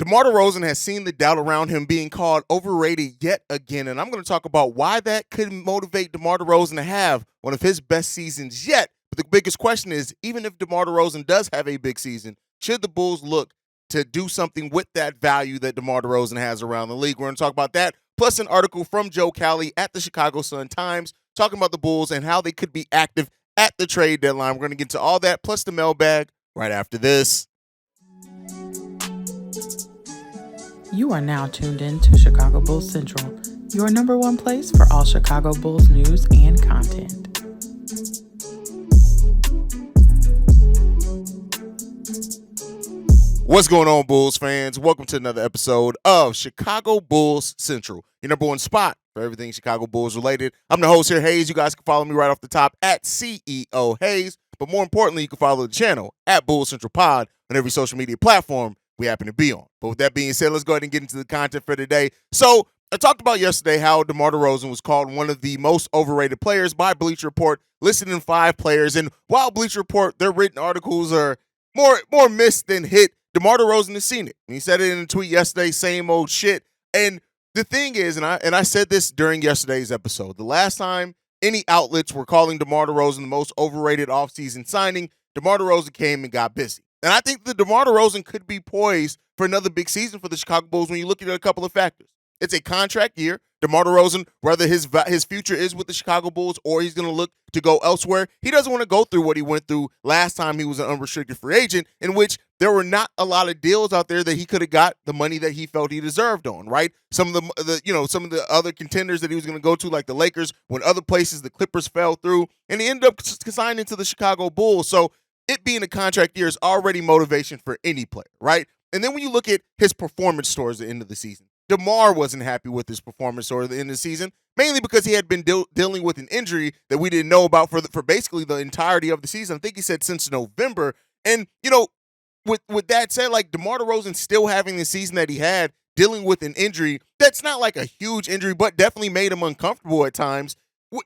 DeMar DeRozan has seen the doubt around him being called overrated yet again, and I'm going to talk about why that could motivate DeMar DeRozan to have one of his best seasons yet. But the biggest question is, even if DeMar DeRozan does have a big season, should the Bulls look to do something with that value that DeMar DeRozan has around the league? We're going to talk about that, plus an article from Joe Cowley at the Chicago Sun-Times talking about the Bulls and how they could be active at the trade deadline. We're going to get to all that, plus the mailbag, right after this. You are now tuned in to Chicago Bulls Central, your number one place for all Chicago Bulls news and content. What's going on, Bulls fans? Welcome to another episode of Chicago Bulls Central, your number one spot for everything Chicago Bulls related. I'm the host here, Hayes. You guys can follow me right off the top at CEO Hayes. But more importantly, you can follow the channel at Bulls Central Pod on every social media platform we happen to be on. But with that being said, let's go ahead and get into the content for today. So I talked about yesterday how DeMar DeRozan was called one of the most overrated players by Bleacher Report, listed in 5 players. And while Bleacher Report, their written articles are more missed than hit, DeMar DeRozan has seen it. And he said it in a tweet yesterday, same old shit. And the thing is, and I said this during yesterday's episode, the last time any outlets were calling DeMar DeRozan the most overrated offseason signing, DeMar DeRozan came and got busy. And I think that DeMar DeRozan could be poised for another big season for the Chicago Bulls when you look at a couple of factors. It's a contract year. DeMar DeRozan, whether his future is with the Chicago Bulls or he's going to look to go elsewhere, he doesn't want to go through what he went through last time he was an unrestricted free agent, in which there were not a lot of deals out there that he could have got the money that he felt he deserved on, right? Some of the other contenders that he was going to go to, like the Lakers, when other places the Clippers fell through, and he ended up signing to the Chicago Bulls. So it being a contract year is already motivation for any player, right? And then when you look at his performance towards the end of the season, DeMar wasn't happy with his performance towards the end of the season, mainly because he had been dealing with an injury that we didn't know about for basically the entirety of the season. I think he said since November. And, with that said, like DeMar DeRozan still having the season that he had, dealing with an injury that's not like a huge injury, but definitely made him uncomfortable at times,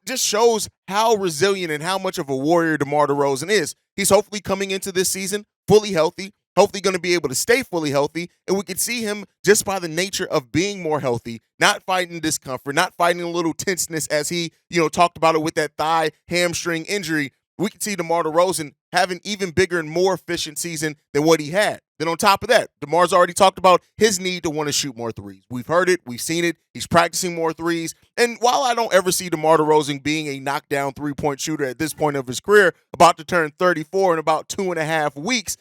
just shows how resilient and how much of a warrior DeMar DeRozan is. He's hopefully coming into this season fully healthy, hopefully going to be able to stay fully healthy, and we can see him just by the nature of being more healthy, not fighting discomfort, not fighting a little tenseness as he, talked about it with that thigh hamstring injury. We can see DeMar DeRozan have an even bigger and more efficient season than what he had. Then on top of that, DeMar's already talked about his need to want to shoot more threes. We've heard it. We've seen it. He's practicing more threes. And while I don't ever see DeMar DeRozan being a knockdown three-point shooter at this point of his career, about to turn 34 in about 2.5 weeks,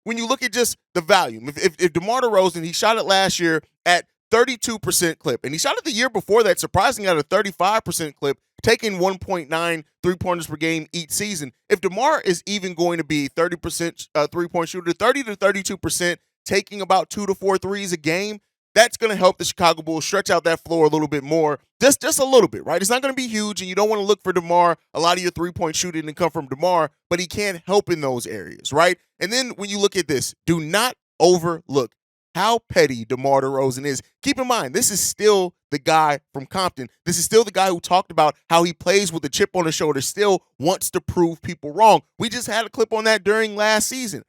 when you look at just the volume, if DeMar DeRozan, he shot it last year at 32% clip, and he shot it the year before that, surprisingly, at a 35% clip, taking 1.9 three-pointers per game each season. If DeMar is even going to be 30% three-point shooter, 30 to 32%, taking about 2 to 4 threes a game, that's going to help the Chicago Bulls stretch out that floor a little bit more, just a little bit, right? It's not going to be huge, and you don't want to look for DeMar, a lot of your three-point shooting to come from DeMar, but he can help in those areas, right? And then when you look at this, do not overlook how petty DeMar DeRozan is. Keep in mind, this is still the guy from Compton. This is still the guy who talked about how he plays with a chip on his shoulder, still wants to prove people wrong. We just had a clip on that during last season.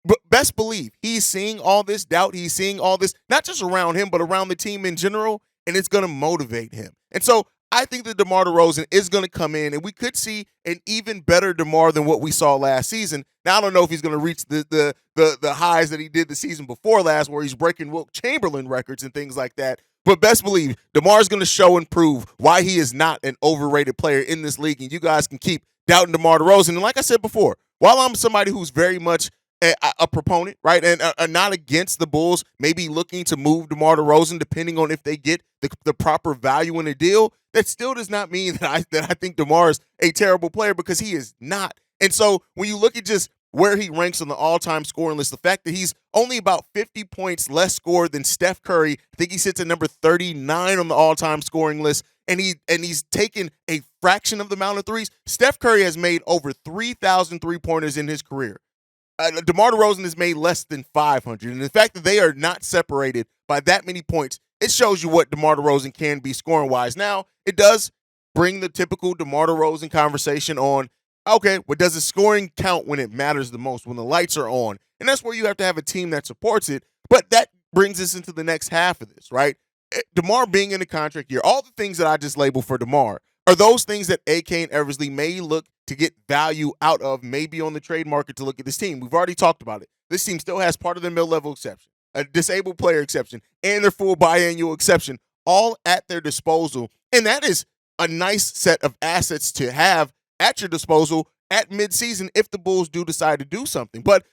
But best believe he's seeing all this doubt. He's seeing all this, not just around him, but around the team in general, and it's going to motivate him. And so I think that DeMar DeRozan is going to come in, and we could see an even better DeMar than what we saw last season. Now, I don't know if he's going to reach the highs that he did the season before last, where he's breaking Wilt Chamberlain records and things like that. But best believe DeMar is going to show and prove why he is not an overrated player in this league, and you guys can keep doubting DeMar DeRozan. And like I said before, while I'm somebody who's very much a proponent, right, and not against the Bulls maybe looking to move DeMar DeRozan depending on if they get the proper value in a deal, that still does not mean that I think DeMar is a terrible player, because he is not. And so when you look at just where he ranks on the all-time scoring list, the fact that he's only about 50 points less scored than Steph Curry, I think he sits at number 39 on the all-time scoring list, and he's taken a fraction of the amount of threes. Steph Curry has made over 3,000 three-pointers in his career. DeMar DeRozan has made less than 500. And the fact that they are not separated by that many points, it shows you what DeMar DeRozan can be scoring-wise. Now, it does bring the typical DeMar DeRozan conversation on, okay, well, does the scoring count when it matters the most, when the lights are on? And that's where you have to have a team that supports it. But that brings us into the next half of this, right? DeMar being in a contract year, all the things that I just labeled for DeMar are those things that AK and Eversley may look to get value out of, maybe on the trade market to look at this team. We've already talked about it. This team still has part of their mid-level exception, a disabled player exception, and their full biannual exception, all at their disposal. And that is a nice set of assets to have at your disposal at midseason if the Bulls do decide to do something. But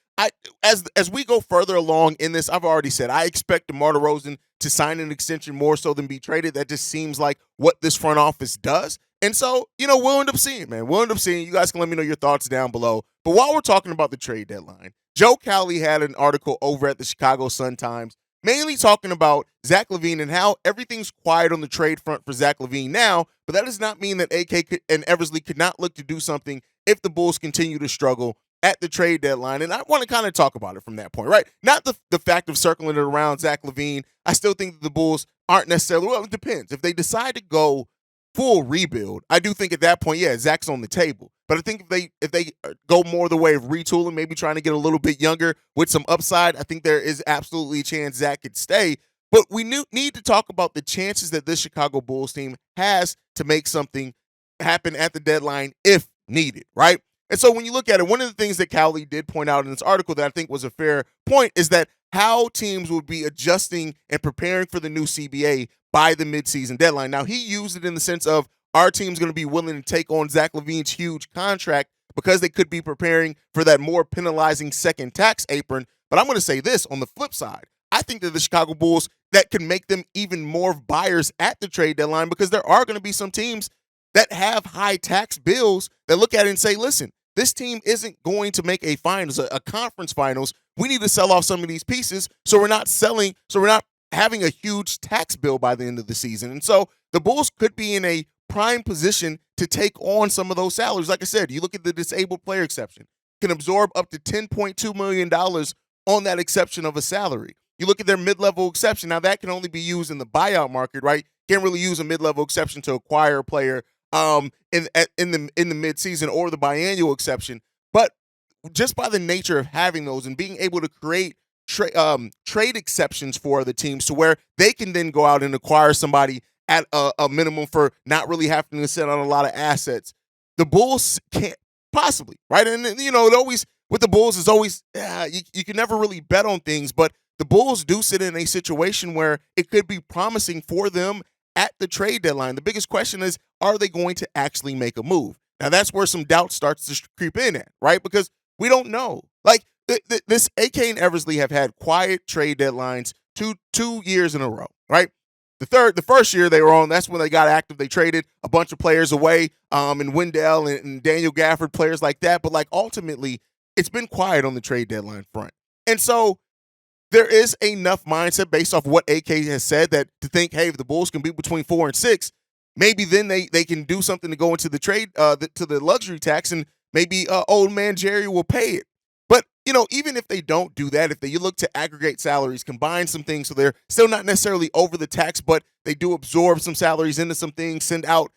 as we go further along in this, I've already said I expect DeMar DeRozan to sign an extension more so than be traded. That just seems like what this front office does. And so, we'll end up seeing, man. We'll end up seeing. You guys can let me know your thoughts down below. But while we're talking about the trade deadline, Joe Cowley had an article over at the Chicago Sun-Times mainly talking about Zach LaVine and how everything's quiet on the trade front for Zach LaVine now, but that does not mean that AK and Eversley could not look to do something if the Bulls continue to struggle at the trade deadline. And I want to kind of talk about it from that point, right? Not the fact of circling it around Zach LaVine. I still think that the Bulls aren't necessarily, well, it depends. If they decide to go full rebuild, I do think at that point, yeah, Zach's on the table. But I think if they go more the way of retooling, maybe trying to get a little bit younger with some upside, I think there is absolutely a chance Zach could stay. But we need to talk about the chances that this Chicago Bulls team has to make something happen at the deadline if needed, right? And so when you look at it, one of the things that Cowley did point out in this article that I think was a fair point is that how teams would be adjusting and preparing for the new CBA by the midseason deadline. Now, he used it in the sense of our team's going to be willing to take on Zach LaVine's huge contract because they could be preparing for that more penalizing second tax apron. But I'm going to say this on the flip side. I think that the Chicago Bulls, that can make them even more buyers at the trade deadline because there are going to be some teams that have high tax bills that look at it and say, listen, this team isn't going to make a finals, a conference finals. We need to sell off some of these pieces so we're not having a huge tax bill by the end of the season. And so the Bulls could be in a prime position to take on some of those salaries. Like I said, you look at the disabled player exception, can absorb up to $10.2 million on that exception of a salary. You look at their mid-level exception. Now, that can only be used in the buyout market, right? Can't really use a mid-level exception to acquire a player in the mid-season or the biannual exception. But just by the nature of having those and being able to create trade exceptions for the teams to where they can then go out and acquire somebody at a minimum for not really having to sit on a lot of assets, the Bulls can't possibly, right? And, it always, with the Bulls, is always, you can never really bet on things, but the Bulls do sit in a situation where it could be promising for them at the trade deadline. The biggest question is, are they going to actually make a move? Now, that's where some doubt starts to creep in at, right? Because we don't know. Like, this AK and Eversley have had quiet trade deadlines two years in a row, right? The first year they were on, that's when they got active. They traded a bunch of players away, and Wendell and Daniel Gafford, players like that. But like ultimately, it's been quiet on the trade deadline front. And so there is enough mindset based off what AK has said that to think, hey, if the Bulls can be between 4 and 6, maybe then they can do something to go into the trade to the luxury tax, and maybe old man Jerry will pay it. But, even if they don't do that, you look to aggregate salaries, combine some things so they're still not necessarily over the tax, but they do absorb some salaries into some things, send out,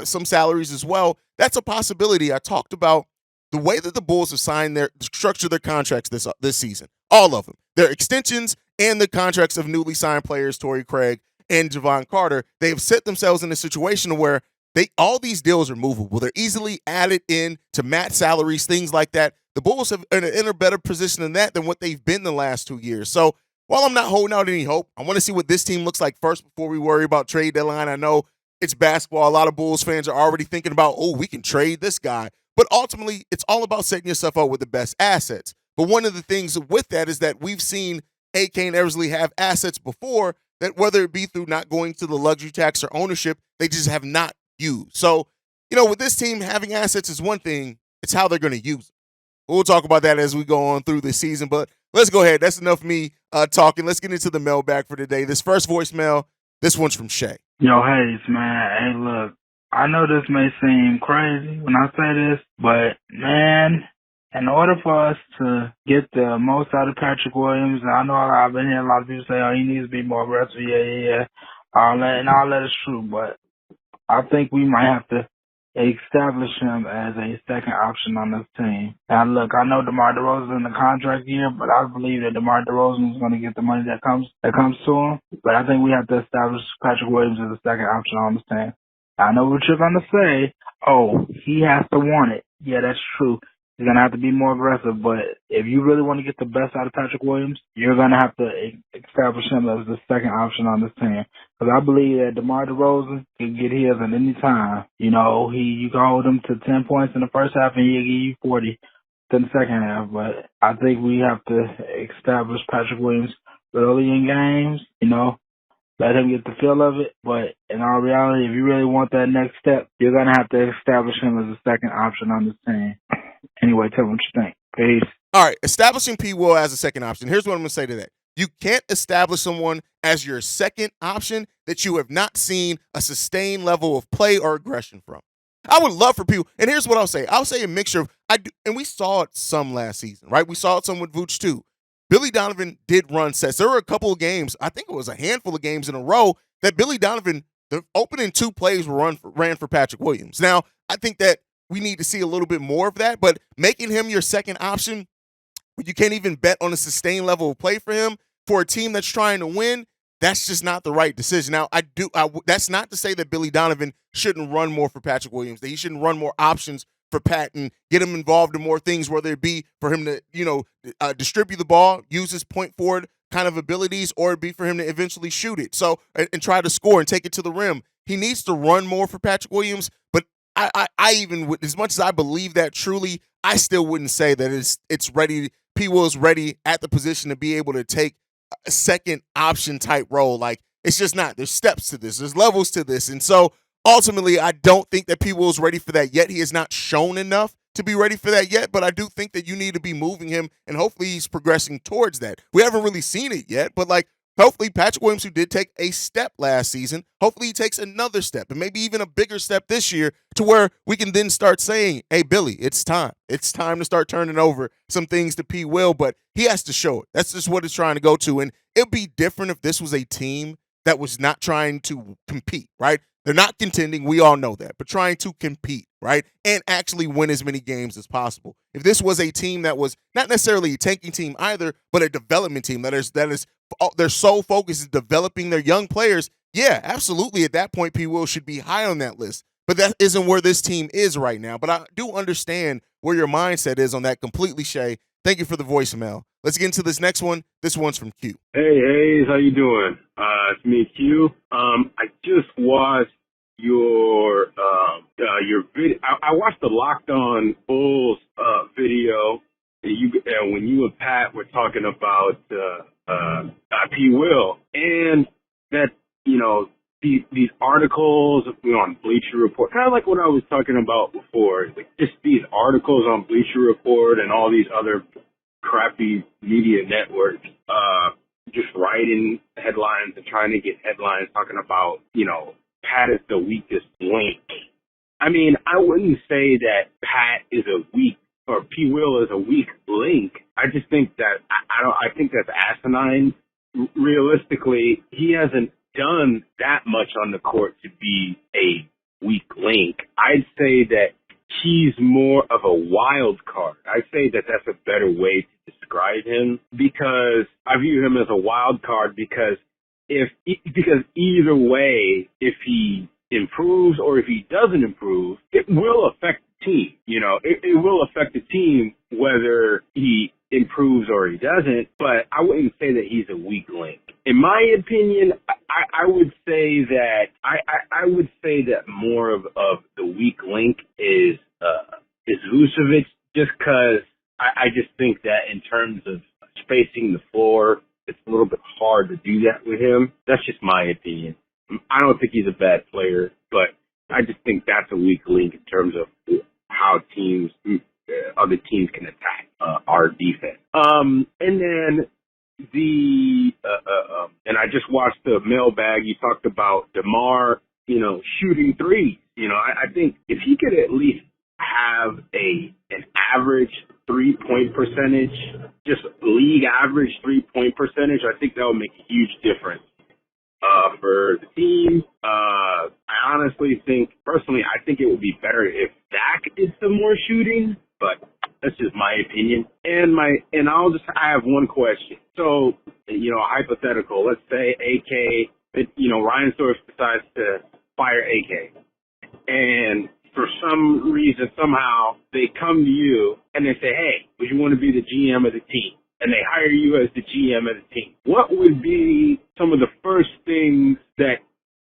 some salaries as well. That's a possibility. I talked about the way that the Bulls have structured their contracts this season. All of them. Their extensions and the contracts of newly signed players, Torrey Craig and Javon Carter, they have set themselves in a situation where all these deals are movable. They're easily added in to match salaries, things like that. The Bulls have in a better position than what they've been the last 2 years. So while I'm not holding out any hope, I want to see what this team looks like first before we worry about trade deadline. I know it's basketball. A lot of Bulls fans are already thinking about, we can trade this guy. But ultimately, it's all about setting yourself up with the best assets. But one of the things with that is that we've seen AK and Eversley have assets before that, whether it be through not going to the luxury tax or ownership, they just have not used. So, with this team, having assets is one thing. It's how they're going to use them. We'll talk about that as we go on through the season. But let's go ahead. That's enough of me talking. Let's get into the mailbag for today. This first voicemail, this one's from Shay. Yo, Hayes, man. Hey, look, I know this may seem crazy when I say this, but, man, in order for us to get the most out of Patrick Williams, and I know I've been hearing a lot of people say, he needs to be more aggressive. Yeah. All that is true, but I think we might have to establish him as a second option on this team. Now, look, I know DeMar DeRozan in the contract year, but I believe that DeMar DeRozan is going to get the money that comes to him. But I think we have to establish Patrick Williams as a second option on this team. I know what you're going to say. Oh, he has to want it. Yeah, that's true. He's going to have to be more aggressive. But if you really want to get the best out of Patrick Williams, you're going to have to establish him as the second option on this team. Because I believe that DeMar DeRozan can get his at any time. You know, you can hold him to 10 points in the first half and he'll give you 40 in the second half. But I think we have to establish Patrick Williams early in games, you know. Let him get the feel of it, but in all reality, if you really want that next step, you're going to have to establish him as a second option on this team. Anyway, tell me what you think. Peace. All right, establishing P. Will as a second option. Here's what I'm going to say to that. You can't establish someone as your second option that you have not seen a sustained level of play or aggression from. I would love for people, and here's what I'll say. I'll say a mixture of, and we saw it some last season, right? We saw it some with Vooch too. Billy Donovan did run sets. There were a couple of games, I think it was a handful of games in a row, that Billy Donovan, the opening 2 plays were ran for Patrick Williams. Now, I think that we need to see a little bit more of that, but making him your second option, you can't even bet on a sustained level of play for him for a team that's trying to win, that's just not the right decision. Now, that's not to say that Billy Donovan shouldn't run more for Patrick Williams, that he shouldn't run more options for Pat and get him involved in more things, whether it be for him to, distribute the ball, use his point forward kind of abilities, or it be for him to eventually shoot it. So, and try to score and take it to the rim. He needs to run more for Patrick Williams, but I even, as much as I believe that truly, I still wouldn't say that it's ready. P. Will's ready at the position to be able to take a second option type role. Like, it's just not. There's steps to this. There's levels to this. And so, ultimately, I don't think that P. Will's ready for that yet. He has not shown enough to be ready for that yet, but I do think that you need to be moving him, and hopefully he's progressing towards that. We haven't really seen it yet, but hopefully Patrick Williams, who did take a step last season, hopefully he takes another step, and maybe even a bigger step this year, to where we can then start saying, hey, Billy, it's time. It's time to start turning over some things to P. Will, but he has to show it. That's just what it's trying to go to, and it'd be different if this was a team that was not trying to compete, right? They're not contending. We all know that, but trying to compete, right? And actually win as many games as possible. If this was a team that was not necessarily a tanking team either, but a development team that is their sole focus is developing their young players, yeah, absolutely. At that point, P. Will should be high on that list. But that isn't where this team is right now. But I do understand where your mindset is on that completely, Shay. Thank you for the voicemail. Let's get into this next one. This one's from Q. Hey, Hayes, how you doing? It's me, Q. I just watched your video. I watched the Locked On Bulls video. And when you and Pat were talking about P. Will, and that these articles on Bleacher Report, kind of like what I was talking about before, like just these articles on Bleacher Report and all these other crappy media networks, just writing headlines and trying to get headlines talking about, Pat is the weakest link. I mean, I wouldn't say that Pat is a weak, or P. Will is a weak link. I just think that, I think that's asinine. Realistically, he hasn't done that much on the court to be a weak link. I'd say that he's more of a wild card. I'd say that that's a better way to describe him, because I view him as a wild card because either way, if he improves or if he doesn't improve, it will affect the team. It will affect the team whether he improves or he doesn't, but I wouldn't say that he's a weak link. In my opinion, I would say that I would say that more of the weak link is Vucevic, just because I just think that in terms of spacing the floor, it's a little bit hard to do that with him. That's just my opinion. I don't think he's a bad player, but I just think that's a weak link in terms of how other teams can attack our defense. And then and I just watched the Mailbag. You talked about DeMar, shooting threes. I think if he could at least have an average 3-point percentage, just league average 3-point percentage, I think that would make a huge difference for the team. I honestly think, personally, I think it would be better if Dak did some more shooting, but that's just my opinion. I have one question. So, hypothetical, let's say Ryan Source decides to fire AK, and for some reason, somehow, they come to you and they say, hey, would you want to be the GM of the team? And they hire you as the GM of the team. What would be some of the first things that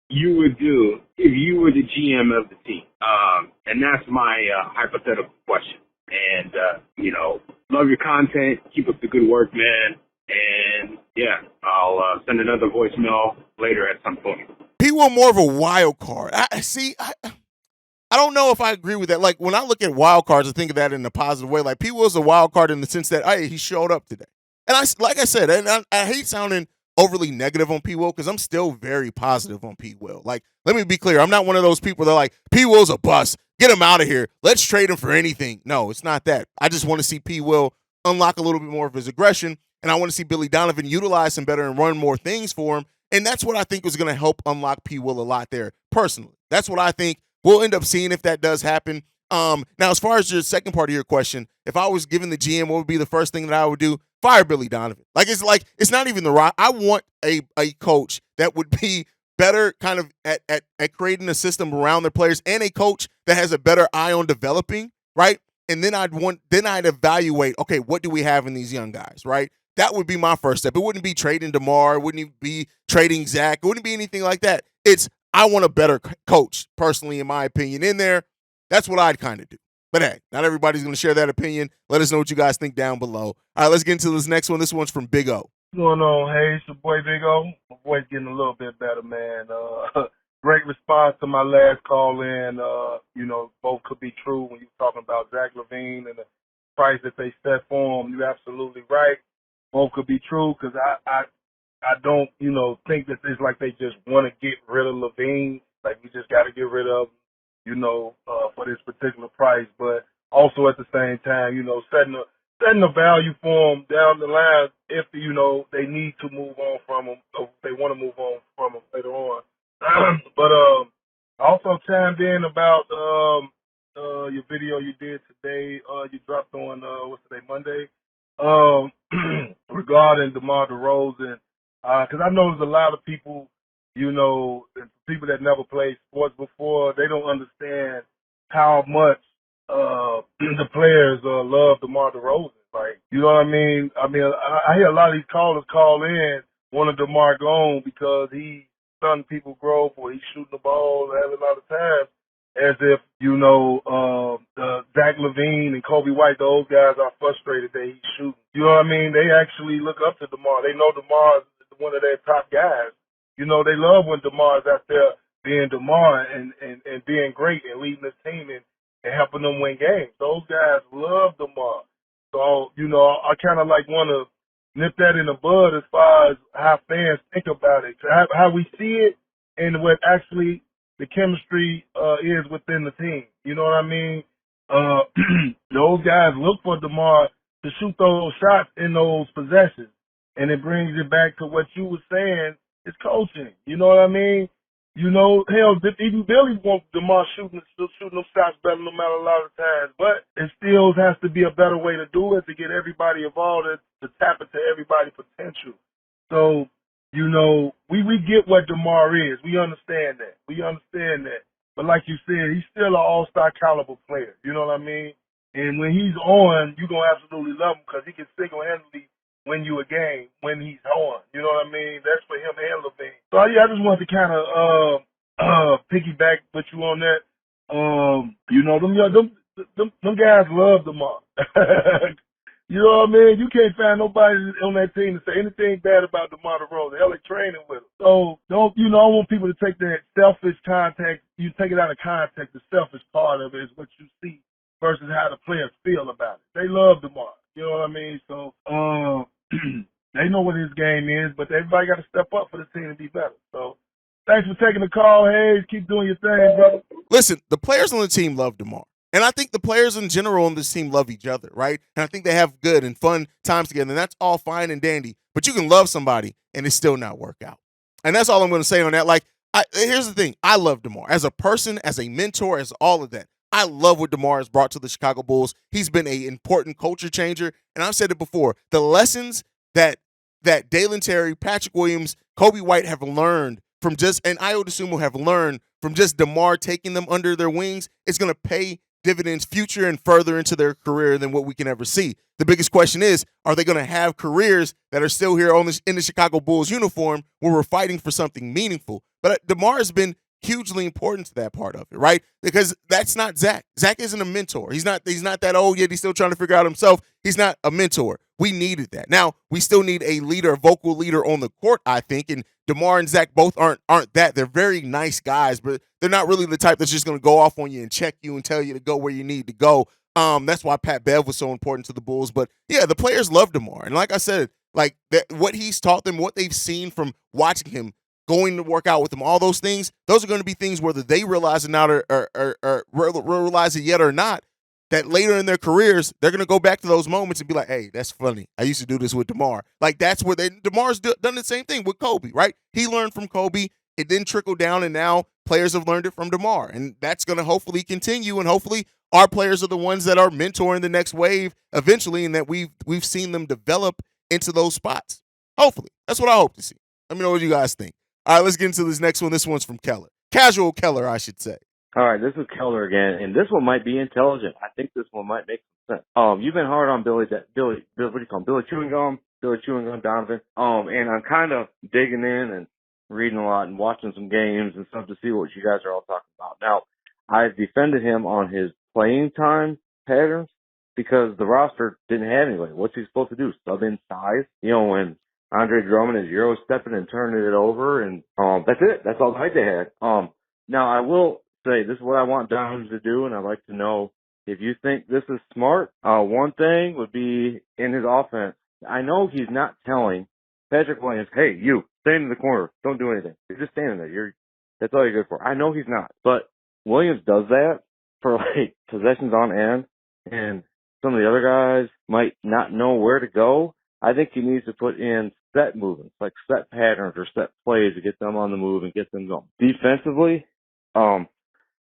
you would do if you were the GM of the team? And that's my hypothetical question. And, love your content. Keep up the good work, man. And, yeah, I'll send another voicemail later at some point. P. Will more of a wild card. I don't know if I agree with that. Like, when I look at wild cards, I think of that in a positive way. Like, P. Will's a wild card in the sense that, hey, he showed up today. And like I said, and I hate sounding overly negative on P. Will because I'm still very positive on P. Will. Like, let me be clear. I'm not one of those people that are like, P. Will's a bust. Get him out of here. Let's trade him for anything. No, it's not that. I just want to see P. Will unlock a little bit more of his aggression, and I want to see Billy Donovan utilize him better and run more things for him. And that's what I think is going to help unlock P. Will a lot there, personally. That's what I think we'll end up seeing if that does happen. Now, as far as your second part of your question, if I was given the GM, what would be the first thing that I would do? Fire Billy Donovan. It's not even the right. I want a coach that would be better kind of at creating a system around their players, and a coach that has a better eye on developing, right? And then I'd evaluate, okay, what do we have in these young guys, right? That would be my first step. It wouldn't be trading DeMar. It wouldn't be trading Zach. It wouldn't be anything like that. I want a better coach, personally, in my opinion, in there. That's what I'd kind of do. But hey, not everybody's going to share that opinion. Let us know what you guys think down below. All right, let's get into this next one. This one's from Big O. What's going on? Hey, it's your boy Big O. My voice getting a little bit better, man. Great response to my last call in. Both could be true when you were talking about Zach LaVine and the price that they set for him. You're absolutely right. Both could be true because I don't, think that it's like they just want to get rid of LaVine. Like, we just got to get rid of him, for this particular price. But also at the same time, setting a value for him down the line if, they need to move on from him, or if they want to move on from him later on. But I also chimed in about your video you did today. You dropped on, Monday, regarding DeMar DeRozan. Because I know there's a lot of people, people that never played sports before, they don't understand how much the players love DeMar DeRozan. Like, you know what I mean? I hear a lot of these callers call in wanting DeMar gone because he's stunning people growth or he's shooting the ball a lot of times as if, Zach LaVine and Kobe White, those guys are frustrated that he's shooting. You know what I mean? They actually look up to DeMar. They know DeMar is one of their top guys. They love when DeMar is out there being DeMar and being great and leading the team and helping them win games. Those guys love DeMar. So, I kind of want to nip that in the bud as far as how fans think about it, how we see it, and what actually the chemistry is within the team. You know what I mean? Those guys look for DeMar to shoot those shots in those possessions. And it brings it back to what you were saying, it's coaching. You know what I mean? Hell, even Billy wants DeMar shooting them shots better no matter a lot of times. But it still has to be a better way to do it, to get everybody involved, to tap into everybody's potential. So, we get what DeMar is. We understand that. But like you said, he's still an all-star caliber player. You know what I mean? And when he's on, you're going to absolutely love him because he can single-handedly win you a game when he's on. You know what I mean? That's for him and LaVine. So, yeah, I just wanted to kind of piggyback with you on that. Them guys love DeMar. You know what I mean? You can't find nobody on that team to say anything bad about DeMar DeRozan. Hell, they're training with him. So, I want people to take that selfish context. You take it out of context. The selfish part of it is what you see versus how the players feel about it. They love DeMar. You know what I mean? So, they know what his game is, but everybody got to step up for the team to be better. So, thanks for taking the call, Hayes. Keep doing your thing, brother. Listen, the players on the team love DeMar. And I think the players in general on this team love each other, right? And I think they have good and fun times together, and that's all fine and dandy. But you can love somebody and it still not work out. And that's all I'm going to say on that. Like, here's the thing. I love DeMar. As a person, as a mentor, as all of that. I love what DeMar has brought to the Chicago Bulls. He's been an important culture changer. And I've said it before. The lessons that Dalen Terry, Patrick Williams, Kobe White have learned from and Ayo Dosunmu have learned from just DeMar taking them under their wings, it's going to pay dividends future and further into their career than what we can ever see. The biggest question is, are they going to have careers that are still here in the Chicago Bulls uniform where we're fighting for something meaningful? But DeMar has been hugely important to that part of it, right? Because that's not Zach. Zach isn't a mentor. He's not that old yet. He's still trying to figure out himself. He's not a mentor. We needed that. Now, we still need a leader, a vocal leader on the court, I think. And DeMar and Zach both aren't that. They're very nice guys, but they're not really the type that's just going to go off on you and check you and tell you to go where you need to go. That's why Pat Bev was so important to the Bulls. But yeah, the players love DeMar. And like I said, like what he's taught them, what they've seen from watching him, going to work out with them, all those things, those are going to be things whether they realize it now or realize it yet or not, that later in their careers, they're going to go back to those moments and be like, hey, that's funny. I used to do this with DeMar. Like, that's where DeMar's done the same thing with Kobe, right? He learned from Kobe. It didn't trickle down, and now players have learned it from DeMar. And that's going to hopefully continue, and hopefully our players are the ones that are mentoring the next wave eventually, and that we've seen them develop into those spots. Hopefully. That's what I hope to see. Let me know what you guys think. All right, let's get into this next one. This one's from Keller. Casual Keller, I should say. All right, this is Keller again, and this one might be intelligent. I think this one might make some sense. You've been hard on Billy, what do you call him? Billy Chewing Gum, Donovan. And I'm kind of digging in and reading a lot and watching some games and stuff to see what you guys are all talking about. Now, I've defended him on his playing time patterns because the roster didn't have anybody. What's he supposed to do? Sub in size? You know, when Andre Drummond is Euro stepping and turning it over, and that's it. That's all the height they had. Now I will say this is what I want Donovan to do, and I'd like to know if you think this is smart. One thing would be in his offense. I know he's not telling Patrick Williams, "Hey, you stand in the corner, don't do anything. You're just standing there. That's all you're good for." I know he's not, but Williams does that for like possessions on end, and some of the other guys might not know where to go. I think he needs to put in set movements, like set patterns or set plays to get them on the move and get them going. Defensively,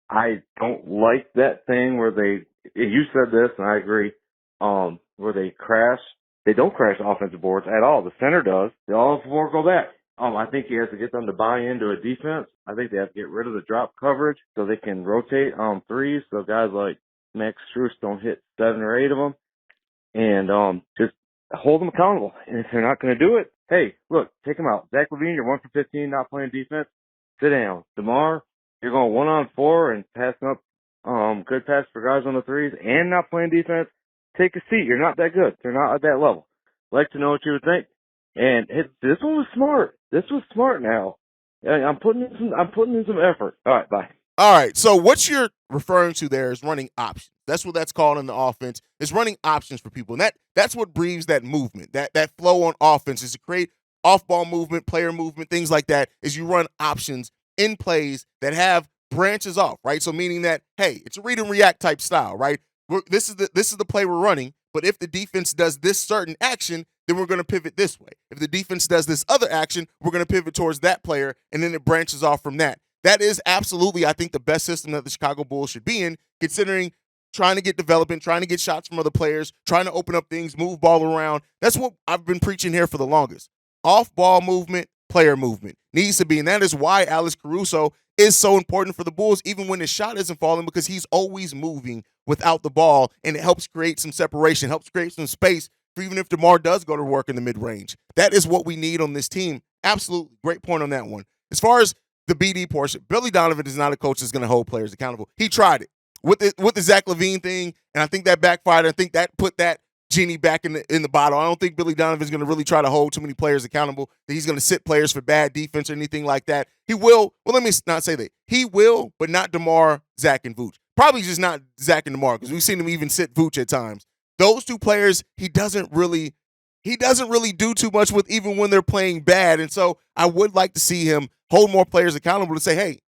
I don't like that thing where you said this and I agree, where they don't crash offensive boards at all. The center does. They all four go back. I think he has to get them to buy into a defense. I think they have to get rid of the drop coverage so they can rotate on threes so guys like Max Strus don't hit 7 or 8 of them. And just hold them accountable. And if they're not going to do it, hey, look, take them out. Zach LaVine, you're 1 for 15, not playing defense. Sit down. DeMar, you're going 1-on-4 and passing up good pass for guys on the threes and not playing defense. Take a seat. You're not that good. They're not at that level. Like to know what you would think. And this one was smart. This was smart now. I'm putting in some effort. All right, bye. All right, so what you're referring to there is running options. That's what that's called in the offense. It's running options for people. And that's what breeds that movement, that flow on offense is to create off-ball movement, player movement, things like that, is you run options in plays that have branches off, right? So meaning that, hey, it's a read and react type style, right? This is the play we're running, but if the defense does this certain action, then we're going to pivot this way. If the defense does this other action, we're going to pivot towards that player, and then it branches off from that. That is absolutely, I think, the best system that the Chicago Bulls should be in, considering trying to get development, trying to get shots from other players, trying to open up things, move ball around. That's what I've been preaching here for the longest. Off-ball movement, player movement needs to be, and that is why Alex Caruso is so important for the Bulls, even when his shot isn't falling, because he's always moving without the ball, and it helps create some separation, helps create some space for even if DeMar does go to work in the mid-range. That is what we need on this team. Absolutely. Great point on that one. As far as the BD portion, Billy Donovan is not a coach that's going to hold players accountable. He tried it with the Zach LaVine thing, and I think that backfired. I think that put that genie back in the bottle. I don't think Billy Donovan is going to really try to hold too many players accountable, that he's going to sit players for bad defense or anything like that. He will. Well, let me not say that. He will, but not DeMar, Zach, and Vooch. Probably just not Zach and DeMar, because we've seen him even sit Vooch at times. Those two players, he doesn't really do too much with, even when they're playing bad. And so I would like to see him hold more players accountable to say, hey,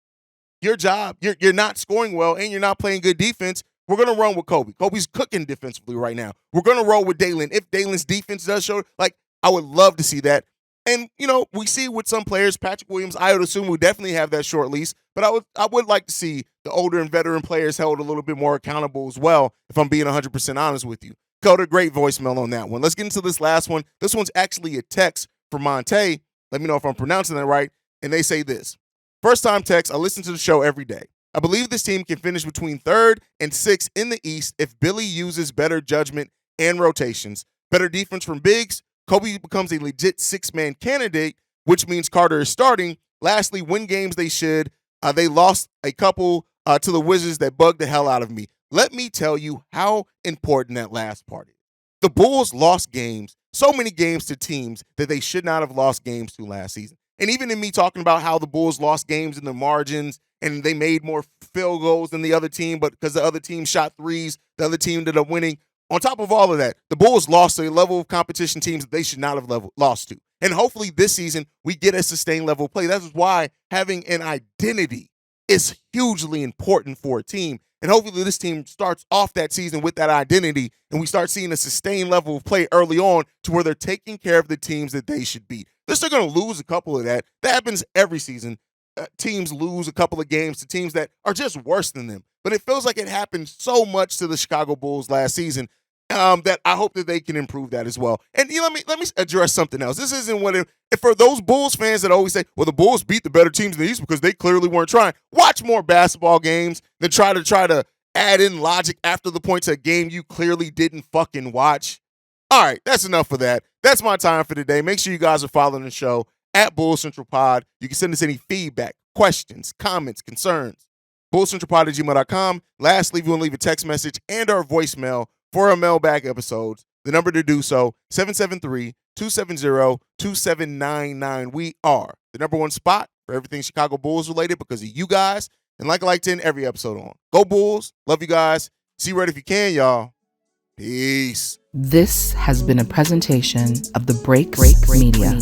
your job, you're not scoring well and you're not playing good defense. We're going to run with Kobe. Kobe's cooking defensively right now. We're going to roll with Dalen. If Dalen's defense does show, like, I would love to see that. And, we see with some players, Patrick Williams, I would assume would definitely have that short lease, but I would like to see the older and veteran players held a little bit more accountable as well, if I'm being 100% honest with you. Coda, great voicemail on that one. Let's get into this last one. This one's actually a text from Monte. Let me know if I'm pronouncing that right. And they say this. First time text, I listen to the show every day. I believe this team can finish between 3rd and 6th in the East if Billy uses better judgment and rotations. Better defense from bigs. Kobe becomes a legit 6-man candidate, which means Carter is starting. Lastly, win games they should. They lost a couple to the Wizards that bugged the hell out of me. Let me tell you how important that last part is. The Bulls lost games, so many games to teams that they should not have lost games to last season. And even in me talking about how the Bulls lost games in the margins and they made more field goals than the other team, but because the other team shot threes, the other team ended up winning. On top of all of that, the Bulls lost to a level of competition teams that they should not have lost to. And hopefully this season, we get a sustained level of play. That's why having an identity is hugely important for a team. And hopefully this team starts off that season with that identity, and we start seeing a sustained level of play early on to where they're taking care of the teams that they should beat. They're still going to lose a couple of that. That happens every season. Teams lose a couple of games to teams that are just worse than them. But it feels like it happened so much to the Chicago Bulls last season that I hope that they can improve that as well. And let me address something else. This isn't what for those Bulls fans that always say, well, the Bulls beat the better teams in the East because they clearly weren't trying. Watch more basketball games than try to add in logic after the point to a game you clearly didn't fucking watch. All right, that's enough of that. That's my time for today. Make sure you guys are following the show at Bulls Central Pod. You can send us any feedback, questions, comments, concerns. BullsCentralPod@gmail.com. Lastly, if you want to leave a text message and our voicemail for our mailbag episodes, the number to do so, 773-270-2799. We are the number one spot for everything Chicago Bulls related because of you guys. And like I like to end every episode on. Go Bulls. Love you guys. See you right if you can, y'all. Peace. This has been a presentation of the Break Media.